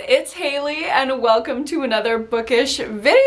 it's Haley and welcome to another bookish video.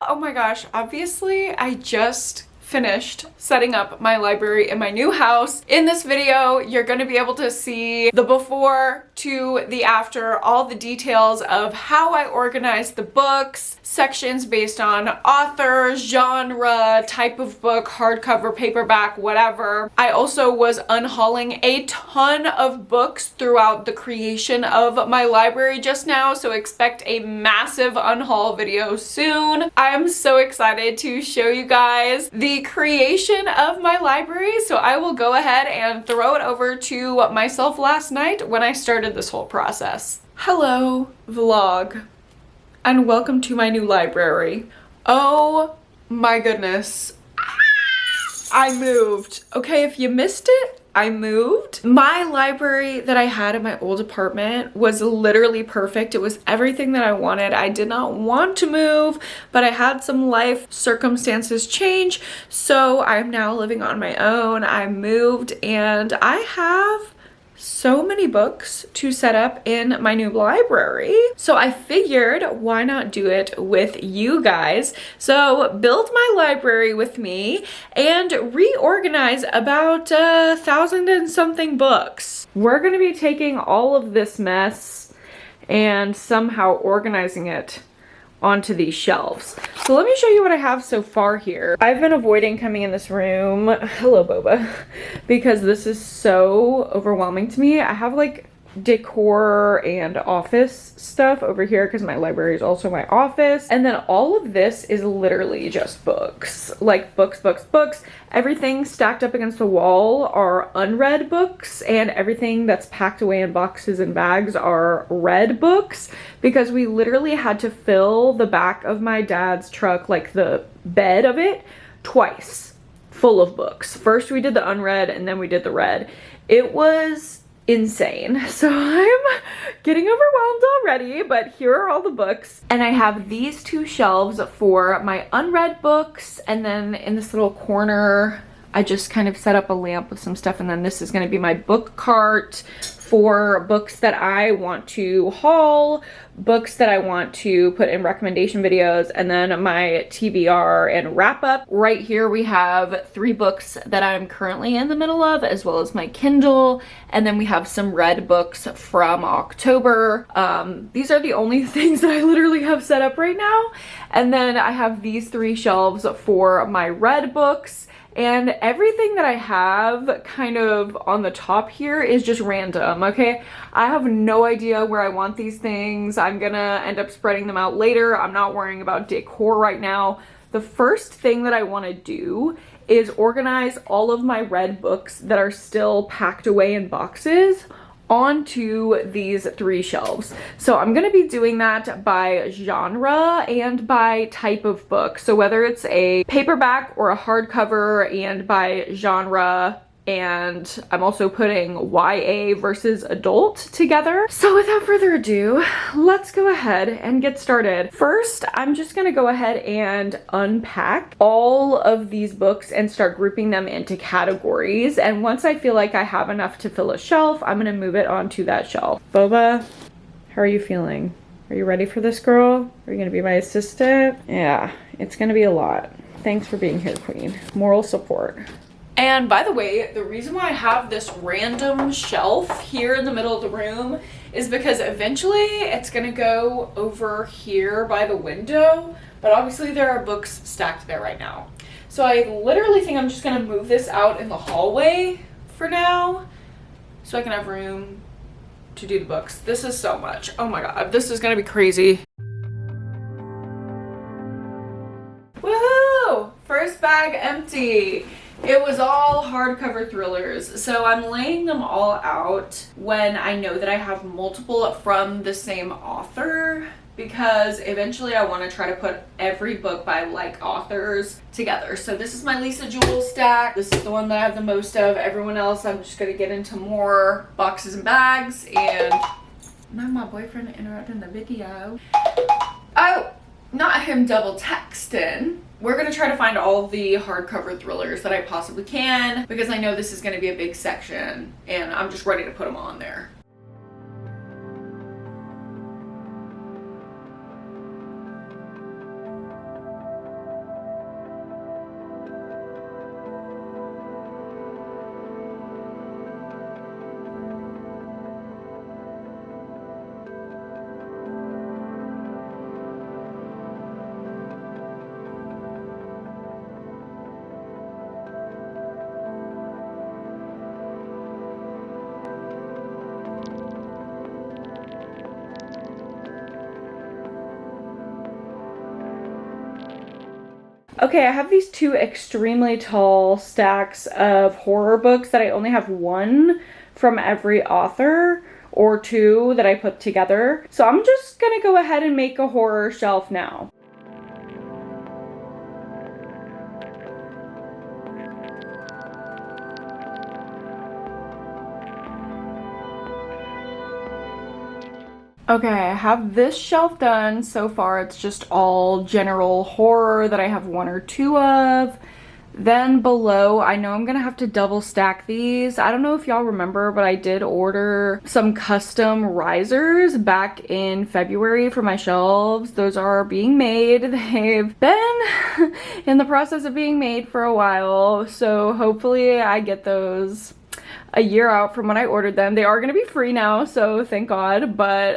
Oh my gosh, obviously I just finished setting up my library in my new house. In this video, you're going to be able to see the before to the after, all the details of how I organized the books, sections based on author, genre, type of book, hardcover, paperback, whatever. I also was unhauling a ton of books throughout the creation of my library just now, so expect a massive unhaul video soon. I am so excited to show you guys the creation of my library, so I will go ahead and throw it over to myself last night when I started this whole process. Hello, vlog, and welcome to my new library. Oh my goodness, I moved. Okay, if you missed it, I moved. My library that I had in my old apartment was literally perfect. It was everything that I wanted. I did not want to move, but I had some life circumstances change, so I'm now living on my own. I moved and I have so many books to set up in my new library. So I figured, why not do it with you guys? So build my library with me and reorganize about 1,000 and something books. We're gonna be taking all of this mess and somehow organizing it onto these shelves. So let me show you what I have so far here. I've been avoiding coming in this room, hello Boba, because this is so overwhelming to me. I have like decor and office stuff over here because my library is also my office, and then all of this is literally just books, like books. Everything stacked up against the wall are unread books, and everything that's packed away in boxes and bags are read books, because we literally had to fill the back of my dad's truck, like the bed of it, twice full of books. First we did the unread and then we did the read. It was insane. So I'm getting overwhelmed already, but here are all the books. And I have these two shelves for my unread books, and then in this little corner I just kind of set up a lamp with some stuff, and then this is going to be my book cart for books that I want to haul, books that I want to put in recommendation videos, and then my TBR and wrap up. Right here we have 3 books that I'm currently in the middle of, as well as my Kindle, and then we have some read books from October. These are the only things that I literally have set up right now. And then I have these 3 shelves for my read books. And everything that I have kind of on the top here is just random, okay? I have no idea where I want these things. I'm gonna end up spreading them out later. I'm not worrying about decor right now. The first thing that I want to do is organize all of my read books that are still packed away in boxes onto these 3 shelves. So I'm going to be doing that by genre and by type of book. So whether it's a paperback or a hardcover, and by genre, and I'm also putting YA versus adult together. So without further ado, let's go ahead and get started. First, I'm just gonna go ahead and unpack all of these books and start grouping them into categories. And once I feel like I have enough to fill a shelf, I'm gonna move it onto that shelf. Boba, how are you feeling? Are you ready for this, girl? Are you gonna be my assistant? Yeah, it's gonna be a lot. Thanks for being here, queen. Moral support. And by the way, the reason why I have this random shelf here in the middle of the room is because eventually it's gonna go over here by the window, but obviously there are books stacked there right now. So I literally think I'm just gonna move this out in the hallway for now so I can have room to do the books. This is so much. Oh my god, this is gonna be crazy. Woohoo! First bag empty. It was all hardcover thrillers, so I'm laying them all out when I know that I have multiple from the same author, because eventually I want to try to put every book by like authors together. So this is my Lisa Jewell stack. This is the one that I have the most of. Everyone else I'm just going to get into more boxes and bags. And now my boyfriend interrupting the video. Oh! not him double texting. We're gonna try to find all the hardcover thrillers that I possibly can because I know this is gonna be a big section and I'm just ready to put them on there. Okay, I have these two extremely tall stacks of horror books that I only have one from every author or two that I put together. So I'm just gonna go ahead and make a horror shelf now. Okay, I have this shelf done. So far it's just all general horror that I have one or two of. Then below, I know I'm gonna have to double stack these. I don't know if y'all remember, but I did order some custom risers back in February for my shelves. Those are being made. They've been in the process of being made for a while, so hopefully I get those a year out from when I ordered them. They are going to be free now, so thank God. But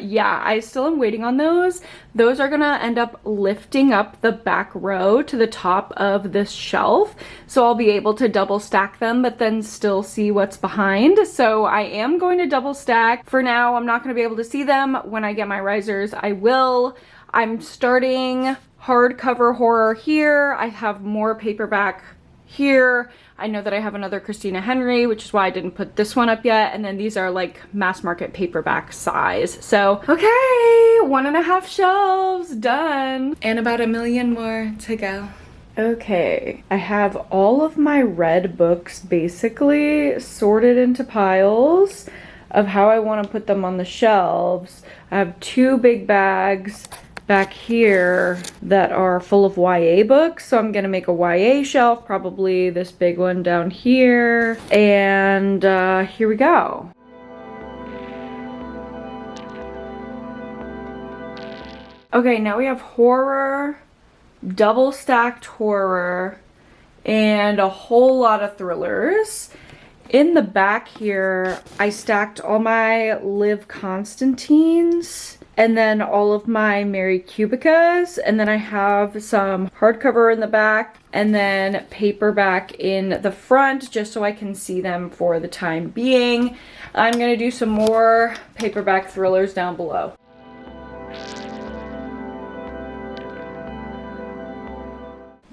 yeah, I still am waiting on those. Those are going to end up lifting up the back row to the top of this shelf. So I'll be able to double stack them, but then still see what's behind. So I am going to double stack. For now, I'm not going to be able to see them. When I get my risers, I will. I'm starting hardcover horror here. I have more paperback here. I know that I have another Christina Henry, which is why I didn't put this one up yet. And then these are like mass market paperback size. So, okay, 1.5 shelves done. And about 1 million more to go. Okay, I have all of my red books basically sorted into piles of how I want to put them on the shelves. I have 2 big bags back here that are full of YA books, so I'm gonna make a YA shelf, probably this big one down here, and here we go. Okay, now we have horror, double stacked horror, and a whole lot of thrillers. In the back here, I stacked all my Liv Constantines and then all of my Mary Kubicas, and then I have some hardcover in the back and then paperback in the front just so I can see them for the time being. I'm gonna do some more paperback thrillers down below.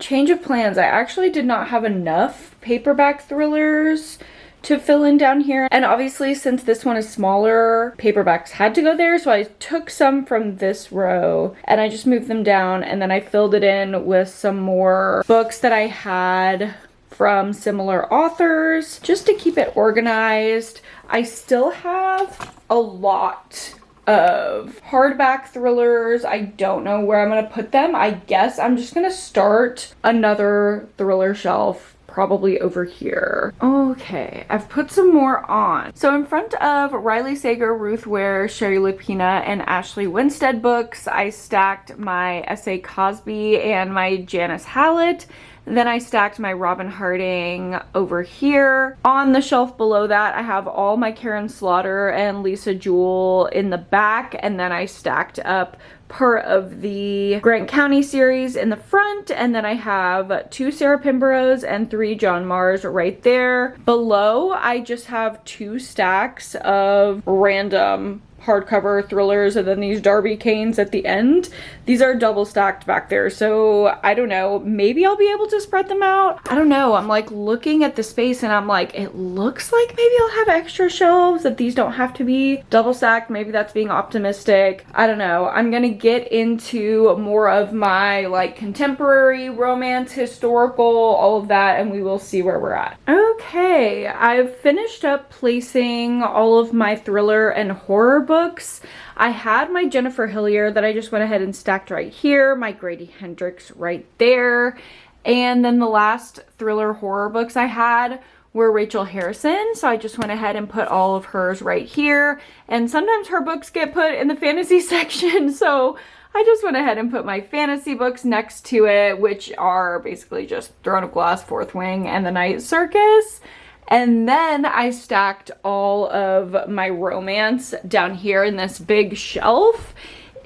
Change of plans. I actually did not have enough paperback thrillers to fill in down here, and obviously since this one is smaller, paperbacks had to go there, so I took some from this row and I just moved them down, and then I filled it in with some more books that I had from similar authors just to keep it organized. I still have a lot of hardback thrillers. I don't know where I'm gonna put them. I guess I'm just gonna start another thriller shelf probably over here. Okay, I've put some more on. So in front of Riley Sager, Ruth Ware, Sherry Lupina, and Ashley Winstead books, I stacked my S.A. Cosby and my Janice Hallett. Then I stacked my Robin Harding over here. On the shelf below that, I have all my Karen Slaughter and Lisa Jewell in the back, and then I stacked up part of the Grant County series in the front, and then I have 2 Sarah Pimboroughs and 3 John Mars right there. Below, I just have 2 stacks of random hardcover thrillers, and then these Darby Canes at the end. These are double stacked back there, so I don't know, maybe I'll be able to spread them out. I don't know, I'm like looking at the space and I'm like, it looks like maybe I'll have extra shelves, that these don't have to be double stacked. Maybe that's being optimistic. I don't know. I'm gonna get into more of my like contemporary, romance, historical, all of that, and we will see where we're at. Okay. Okay, I've finished up placing all of my thriller and horror books. I had my Jennifer Hillier that I just went ahead and stacked right here, my Grady Hendrix right there, and then the last thriller horror books I had were Rachel Harrison, so I just went ahead and put all of hers right here, and sometimes her books get put in the fantasy section, so I just went ahead and put my fantasy books next to it, which are basically just Throne of Glass, Fourth Wing, and The Night Circus. And then I stacked all of my romance down here in this big shelf.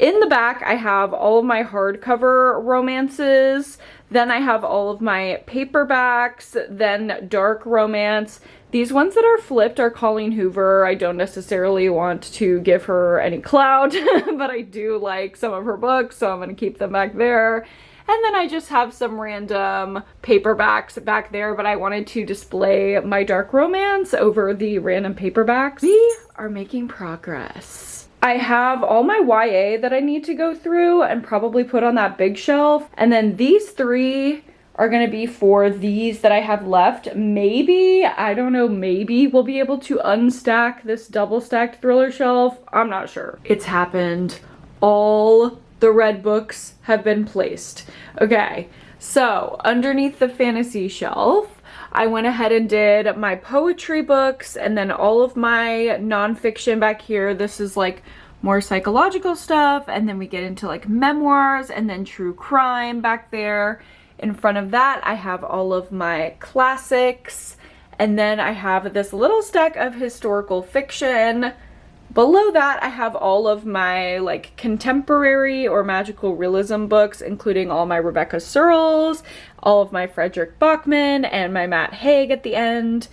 In the back, I have all of my hardcover romances. Then I have all of my paperbacks, then dark romance. These ones that are flipped are Colleen Hoover. I don't necessarily want to give her any clout, but I do like some of her books, so I'm going to keep them back there. And then I just have some random paperbacks back there, but I wanted to display my dark romance over the random paperbacks. We are making progress. I have all my YA that I need to go through and probably put on that big shelf. And then these three are going to be for these that I have left. Maybe, I don't know, maybe we'll be able to unstack this double stacked thriller shelf. I'm not sure. It's happened. All the red books have been placed. Okay, so underneath the fantasy shelf, I went ahead and did my poetry books and then all of my nonfiction back here. This is like more psychological stuff, and then we get into like memoirs and then true crime back there. In front of that, I have all of my classics, and then I have this little stack of historical fiction. Below that, I have all of my like contemporary or magical realism books, including all my Rebecca Searles, all of my Frederick Bachman, and my Matt Haig at the end.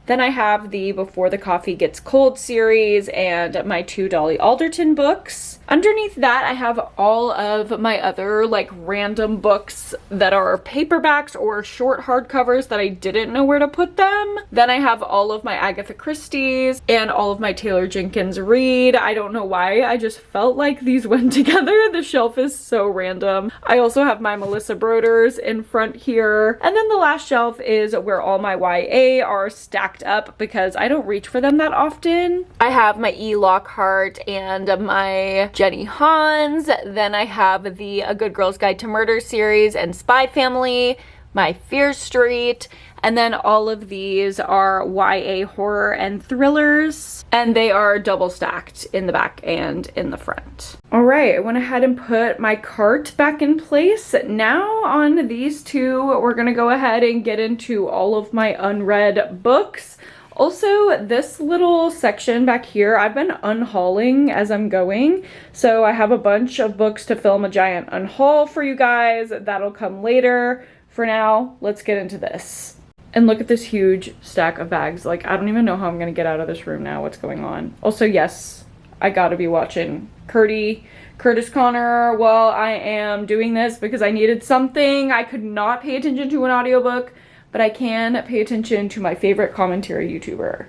Then I have the Before the Coffee Gets Cold series and my 2 Dolly Alderton books. Underneath that, I have all of my other like random books that are paperbacks or short hardcovers that I didn't know where to put them. Then I have all of my Agatha Christie's and all of my Taylor Jenkins Reid. I don't know why, I just felt like these went together. The shelf is so random. I also have my Melissa Broders in front here. And then the last shelf is where all my YA are stacked up because I don't reach for them that often. I have my E. Lockhart and my Jenny Hans. Then I have the A Good Girl's Guide to Murder series and Spy Family, my Fear Street, and then all of these are YA horror and thrillers, and they are double stacked in the back and in the front. All right, I went ahead and put my cart back in place. Now on these two, we're gonna go ahead and get into all of my unread books. Also, this little section back here, I've been unhauling as I'm going. So I have a bunch of books to film a giant unhaul for you guys. That'll come later. For now, let's get into this. And look at this huge stack of bags. Like, I don't even know how I'm gonna get out of this room now. What's going on? Also, yes, I gotta be watching Curtis Connor while I am doing this because I needed something. I could not pay attention to an audiobook, but I can pay attention to my favorite commentary YouTuber.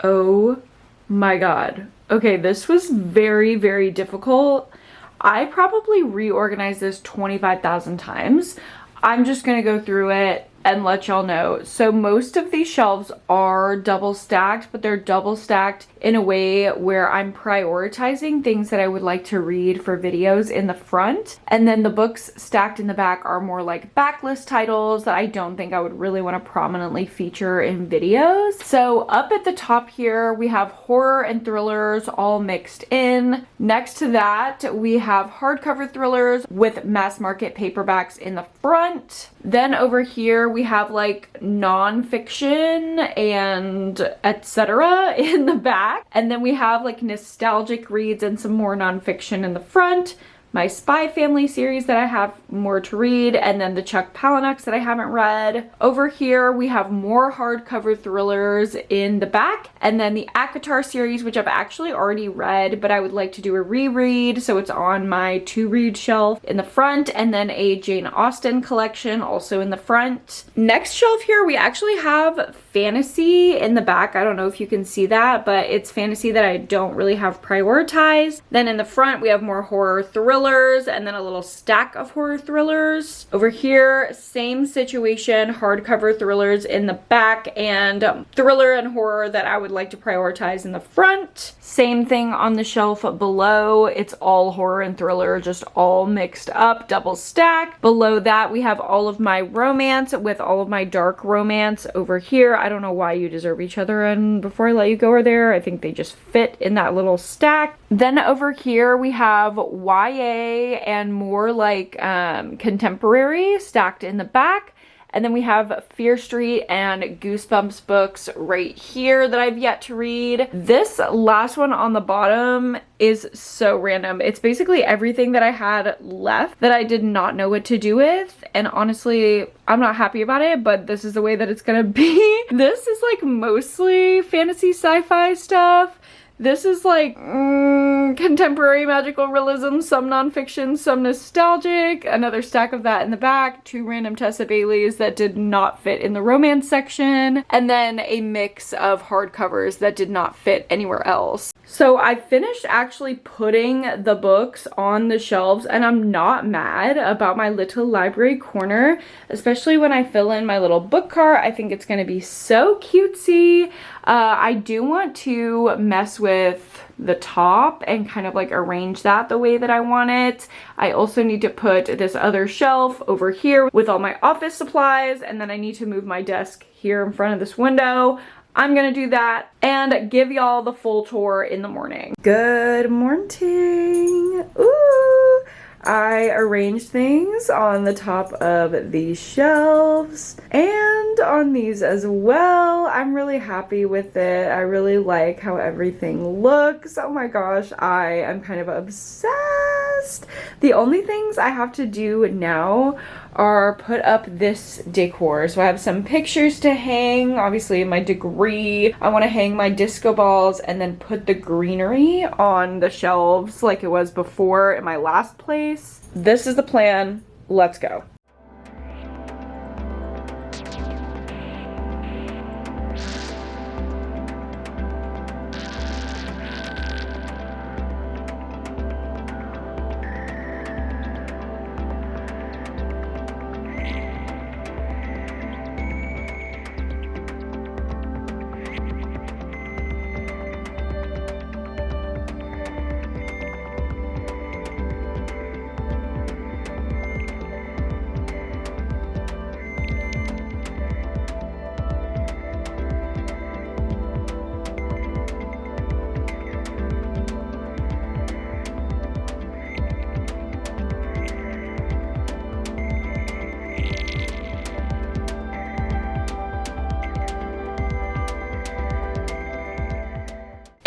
Oh my god. Okay, this was very, very difficult. I probably reorganized this 25,000 times. I'm just gonna go through it and let y'all know. So most of these shelves are double stacked, but they're double stacked in a way where I'm prioritizing things that I would like to read for videos in the front. And then the books stacked in the back are more like backlist titles that I don't think I would really want to prominently feature in videos. So up at the top here, we have horror and thrillers all mixed in. Next to that, we have hardcover thrillers with mass market paperbacks in the front. Then over here, we have like non-fiction and etc. in the back. And then we have like nostalgic reads and some more non-fiction in the front. my Spy Family series that I have more to read, and then the Chuck Palahniuk's that I haven't read. Over here we have more hardcover thrillers in the back, and then the ACOTAR series, which I've actually already read, but I would like to do a reread, so it's on my to-read shelf in the front, and then a Jane Austen collection also in the front. Next shelf here, we actually have fantasy in the back. I don't know if you can see that, but it's fantasy that I don't really have prioritized. Then in the front, we have more horror thrillers, and then a little stack of horror thrillers. Over here, same situation, hardcover thrillers in the back, and thriller and horror that I would like to prioritize in the front. Same thing on the shelf below. It's all horror and thriller, just all mixed up, double stacked. Below that, we have all of my romance with all of my dark romance over here. I don't know why you deserve each other, and before I let you go over there, I think they just fit in that little stack. Then over here we have YA and more like contemporary stacked in the back. And then we have Fear Street and Goosebumps books right here that I've yet to read. This last one on the bottom is so random. It's basically everything that I had left that I did not know what to do with. And honestly, I'm not happy about it, but this is the way that it's gonna be. This is like mostly fantasy sci-fi stuff. This is like contemporary magical realism, some nonfiction, some nostalgic, another stack of that in the back, 2 random Tessa Baileys that did not fit in the romance section, and then a mix of hardcovers that did not fit anywhere else. So I finished actually putting the books on the shelves, and I'm not mad about my little library corner, especially when I fill in my little book cart. I think it's going to be so cutesy. I do want to mess with the top and kind of like arrange that the way that I want it. I also need to put this other shelf over here with all my office supplies, and then I need to move my desk here in front of this window. I'm gonna do that and give y'all the full tour in the morning. Good morning. Ooh, I arranged things on the top of these shelves and on these as well. I'm really happy with it. I really like how everything looks. Oh my gosh, I am kind of obsessed. The only things I have to do now are put up this decor. So I have some pictures to hang, obviously my degree. I want to hang my disco balls and then put the greenery on the shelves like it was before in my last place. This is the plan. Let's go.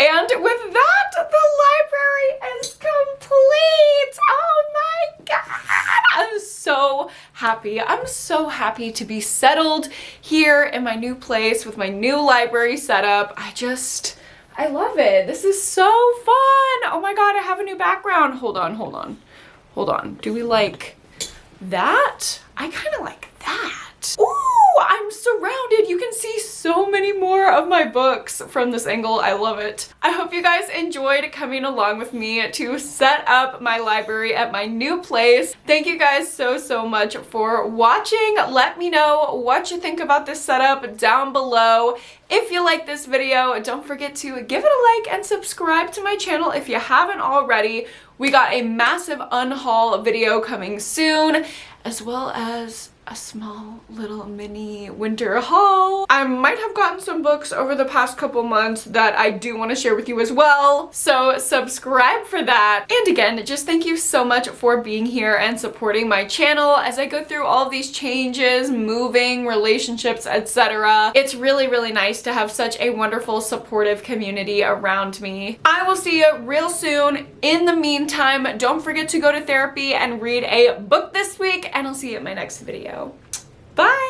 And with that, the library is complete. Oh my God. I'm so happy. I'm so happy to be settled here in my new place with my new library setup. I love it. This is so fun. Oh my God, I have a new background. Hold on. Do we like that? I kind of like that. Ooh, I'm surrounded. You can see so many more of my books from this angle. I love it. I hope you guys enjoyed coming along with me to set up my library at my new place. Thank you guys so much for watching. Let me know what you think about this setup down below. If you like this video, don't forget to give it a like and subscribe to my channel if you haven't already. We got a massive unhaul video coming soon, as well as a small little mini winter haul. I might have have gotten some books over the past couple months that I do want to share with you as well. So subscribe for that. And again, just thank you so much for being here and supporting my channel as I go through all of these changes, moving, relationships, etc. It's really, really nice to have such a wonderful, supportive community around me. I will see you real soon. In the meantime, don't forget to go to therapy and read a book this week, and I'll see you in my next video. Bye!